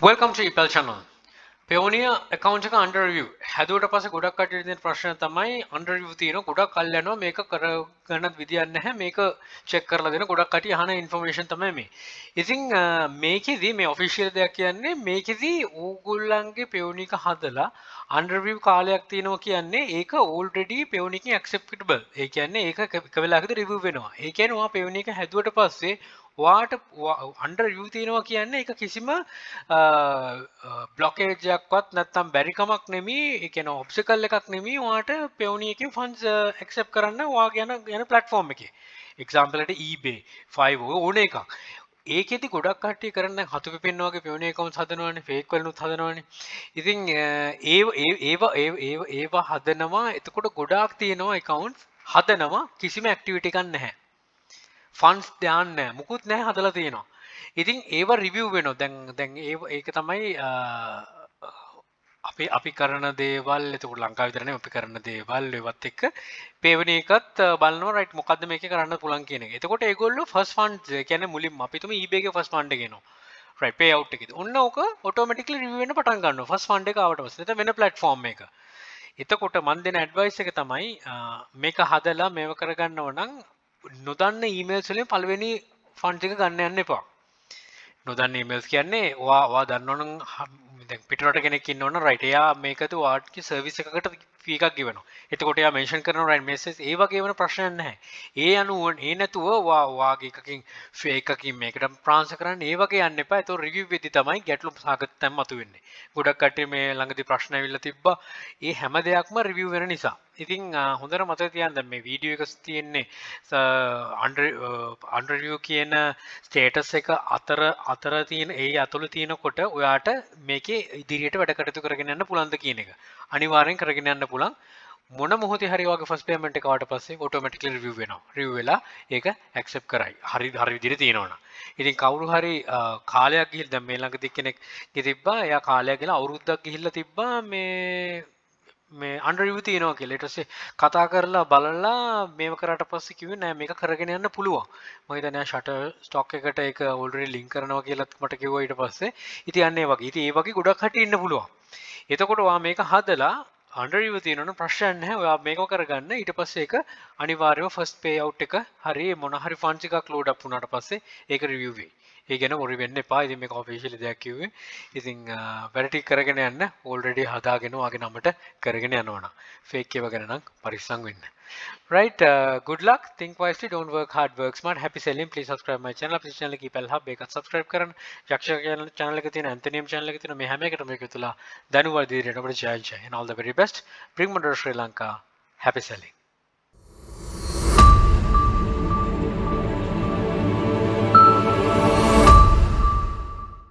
Welcome to Ipel channel. Payoneer account එක under review. හැදුවට පස්සේ ගොඩක් කට්ටියට තියෙන ප්‍රශ්න තමයි under review තියෙනවා. ගොඩක් කල් යනවා මේක කරගන්නත් විදියක් නැහැ. මේක check කරලා දෙන ගොඩක් කට්ටිය අහන information තමයි මේ. ඉතින් මේකෙදි මේ official දෙයක් කියන්නේ මේකෙදි ඕගොල්ලන්ගේ Payoneer එක හදලා under review කාලයක් තියෙනවා කියන්නේ ඒක already Payoneer එකෙන් acceptable. ඒ කියන්නේ ඒක එක වෙලාවකදී review වෙනවා. ඒ කියන්නේ ඔයා Payoneer එක හැදුවට පස්සේ ඔයාට under review තියෙනවා කියන්නේ ඒක කිසිම blockage එකක්වත් නැත්නම් බැරි කමක් නෙමෙයි. ඒ කියන්නේ obstacle එකක් නෙමෙයි. ඔයාට Payoneer එකේ funds accept කරන්න ඔයාගේ යන platform එකේ. example එකට eBay, Fiverr ඕන එකක්. ඒකෙදි ගොඩක් කට්ටිය කරන්නේ දැන් හතු පිපෙන්න වගේ Payoneer accounts හදනවානේ, fake වලනුත් හදනවානේ. ඉතින් ඒවා හදනවා. එතකොට ගොඩාක් තියෙනවා accounts හදනවා කිසිම activity එකක් නැහැ. ෆන්ස් දාන්න නැහැ. මුකුත් නැහැ හදලා තියෙනවා. ඉතින් ඒව රිවිව් වෙනවා. දැන් ඒක තමයි අපි කරන දේවල්. එතකොට ලංකාව විතර නෙමෙයි අපි කරන දේවල් ඒවත් එක්ක Payoneer එකත් බලනවා රයිට් මොකද්ද මේකේ කරන්න පුළුවන් කියන එක. එතකොට ඒගොල්ලෝ ෆස්ට් ෆන්ඩ් කියන්නේ මුලින්ම අපි තුමු eBay එකේ ෆස්ට් ෆන්ඩ් එක එනවා. රයිට් පේ අවුට් එකේදී. ඔන්න ඕක ඔටෝමැටිකලි රිවිව් වෙන්න පටන් ගන්නවා. ෆස්ට් ෆන්ඩ් එක ආවට පස්සේ. එතන වෙන ප්ලැට්ෆෝම් එක. එතකොට මම දෙන ඇඩ්වයිස් එක තමයි මේක හදලා මේව කරගන්නව නම් නොදන්න ඊමේල්ස් වලින් පළවෙනි ෆන්ඩ් එක ගන්න යන්න එපා. නොදන්න ඊමේල්ස් කියන්නේ ඔයා දන්නවනම් දැන් පිටරට කෙනෙක් ඉන්නවනම් රයිට් එයා මේකද ඔයාගේ සර්විස් එකකට ෆී එකක් ගෙවනවා. එතකොට එයා මෙන්ෂන් කරනවා රයිට් මෙසේජ් ඒ වගේ වෙන ප්‍රශ්නයක් නැහැ. ඒ අනුව ඒ නැතුව ඔයාගේ එකකින් ෆේක් එකකින් මේකට ප්‍රාන්සර් කරන්න ඒ වගේ යන්න එපා. ඒතකොට රිවිව් වෙද්දි තමයි ගැටලු සාගත තැන් මතුවෙන්නේ. ගොඩක් කට්ටිය මේ ළඟදී ප්‍රශ්න ඇවිල්ලා තිබ්බා. ඒ හැම දෙයක්ම රිවිව් වෙන නිසා. ඉතින් හොඳට මතක තියාගන්න දැන් මේ වීඩියෝ එක තියෙන්නේ under review කියන ස්ටේටස් එක අතර තියෙන ඒ අතුල තියෙනකොට ඔයාට මේකේ ඉදිරියට වැඩ කටයුතු කරගෙන යන්න පුළුවන්ද කියන එක. අනිවාර්යෙන් කරගෙන යන්න පුළුවන්. මොන මොහොතේ හරි වගේ ෆස්ට් පේමන්ට් එක ආවට පස්සේ ඔටෝමැටිකලි රිවිව් වෙනවා. රිවිව් වෙලා ඒක ඇක්සෙප්ට් කරයි. හරි විදිහට තියෙනවනම්. ඉතින් කවුරු හරි කාලයක් ගිහිල්ලා දැන් මේ ළඟදී කෙනෙක් තිබ්බා. එයා කාලයක් ගිහලා අවුරුද්දක් ගිහිල්ලා තිබ්බා මේ under review තියෙනවා කියලා. ඊට පස්සේ කතා කරලා බලලා මේව කරාට පස්සේ කිව්වේ නෑ මේක කරගෙන යන්න පුළුවන්. මම හිතන්නේ ෂටර් ස්ටොක් එකට ඒක already link කරනවා කියලාත් මට කිව්වා ඊට පස්සේ. ඉතින් අන්න ඒ වගේ. ඉතින් ඒ වගේ ගොඩක් හැටි ඉන්න පුළුවන්. එතකොට ඔයා මේක හදලා under review තියෙනවනම් ප්‍රශ්නයක් නැහැ. ඔයා මේක කරගන්න. ඊට පස්සේ ඒක අනිවාර්යයෙන්ම first payout එක හරි මොන හරි funds එකක් load up වුණාට පස්සේ ඒක review වෙයි. ඒ ගැන worry වෙන්න එපා. ඉතින් මේක officially දෙයක් කිව්වේ. ඉතින් වැඩ ටික කරගෙන යන්න already හදාගෙන ඔයාගේ නමට කරගෙන යනවා නම් fake ඒවා ගැන නම් පරිස්සම් වෙන්න. Right, good luck. Think wisely. Don't work hard. Work smart. Happy selling. Please subscribe my channel. Please channel keep help. ඒකත් subscribe කරන්න. යක්ෂ channel එක තියෙන Anthony channel එක තියෙන මේ හැම එකටම මේක තුලා දැනුවත් විදිහට අපිට ජය and all the very best. Bring Mendis Sri Lanka. Happy selling.